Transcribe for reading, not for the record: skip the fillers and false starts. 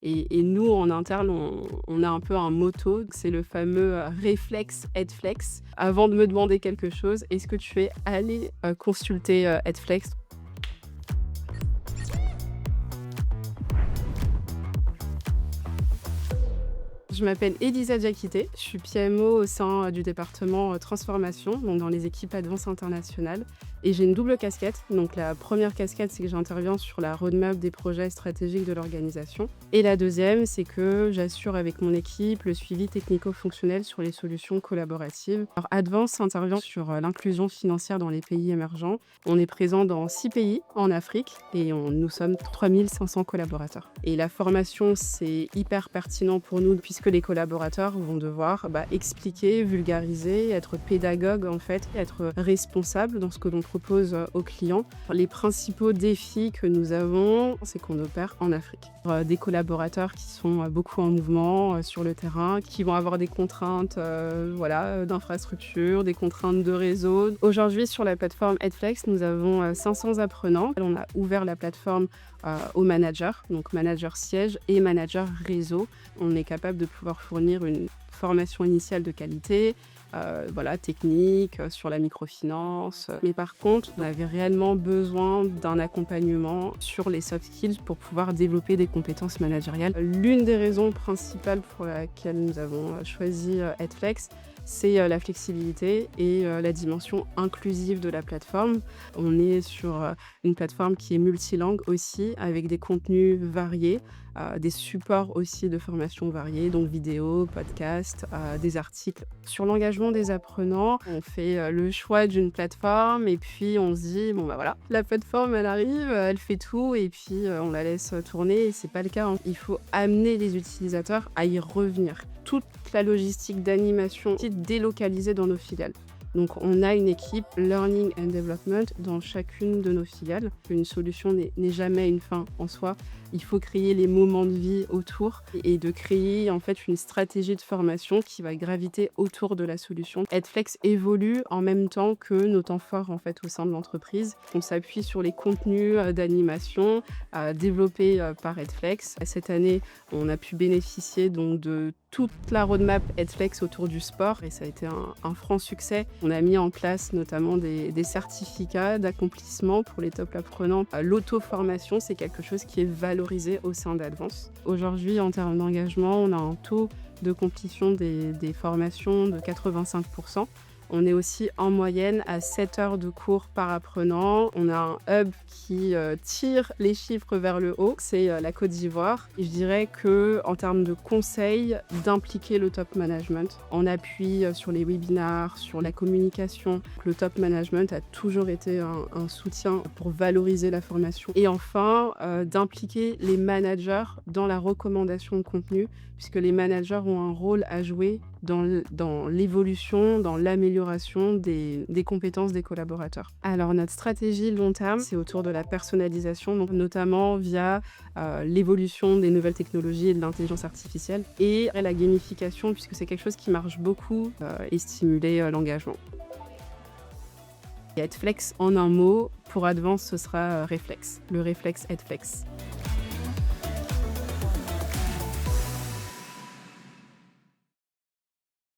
Et nous, en interne, on a un peu un motto, c'est le fameux réflexe Headflex. Avant de me demander quelque chose, est-ce que tu es allé consulter Headflex? Je m'appelle Elisa Diakité, je suis PMO au sein du département transformation, donc dans les équipes Advance International. Et j'ai une double casquette. Donc la première casquette, c'est que j'interviens sur la roadmap des projets stratégiques de l'organisation. Et la deuxième, c'est que j'assure avec mon équipe le suivi technico-fonctionnel sur les solutions collaboratives. Alors Advance intervient sur l'inclusion financière dans les pays émergents. On est présent dans 6 pays en Afrique et nous sommes 3500 collaborateurs. Et la formation, c'est hyper pertinent pour nous puisque les collaborateurs vont devoir expliquer, vulgariser, être pédagogues en fait, être responsables dans ce que l'on propose aux clients. Les principaux défis que nous avons, c'est qu'on opère en Afrique. Des collaborateurs qui sont beaucoup en mouvement sur le terrain, qui vont avoir des contraintes d'infrastructure, des contraintes de réseau. Aujourd'hui, sur la plateforme Headflex, nous avons 500 apprenants. On a ouvert la plateforme aux managers, donc manager siège et manager réseau. On est capable de pouvoir fournir une formation initiale de qualité, technique, sur la microfinance. Mais par contre, on avait réellement besoin d'un accompagnement sur les soft skills pour pouvoir développer des compétences managériales. L'une des raisons principales pour laquelle nous avons choisi Headflex, c'est la flexibilité et la dimension inclusive de la plateforme. On est sur une plateforme qui est multilingue aussi, avec des contenus variés, des supports aussi de formation variés, donc vidéos, podcasts, des articles. Sur l'engagement des apprenants, on fait le choix d'une plateforme et puis on se dit, la plateforme elle arrive, elle fait tout et puis on la laisse tourner. Et c'est pas le cas, hein. Il faut amener les utilisateurs à y revenir. Toute la logistique d'animation est délocalisée dans nos filiales. Donc on a une équipe Learning and Development dans chacune de nos filiales. Une solution n'est jamais une fin en soi. Il faut créer les moments de vie autour et de créer en fait une stratégie de formation qui va graviter autour de la solution. Headflex évolue en même temps que nos temps forts en fait au sein de l'entreprise. On s'appuie sur les contenus d'animation développés par Headflex. Cette année, on a pu bénéficier donc de toute la roadmap Headflex autour du sport et ça a été un franc succès. On a mis en place notamment des certificats d'accomplissement pour les top apprenants. L'auto-formation, c'est quelque chose qui est valorisé au sein d'Advance. Aujourd'hui, en termes d'engagement, on a un taux de complétion des formations de 85%. On est aussi en moyenne à 7 heures de cours par apprenant. On a un hub qui tire les chiffres vers le haut, c'est la Côte d'Ivoire. Et je dirais qu'en termes de conseils, d'impliquer le top management en appui sur les webinars, sur la communication. Le top management a toujours été un soutien pour valoriser la formation. Et enfin, d'impliquer les managers dans la recommandation de contenu, puisque les managers ont un rôle à jouer dans l'évolution, dans l'amélioration des compétences des collaborateurs. Alors notre stratégie long terme, c'est autour de la personnalisation, donc notamment via l'évolution des nouvelles technologies et de l'intelligence artificielle et la gamification, puisque c'est quelque chose qui marche beaucoup et stimuler l'engagement. Et Headflex, en un mot, pour Advance, ce sera réflexe, le réflexe Headflex.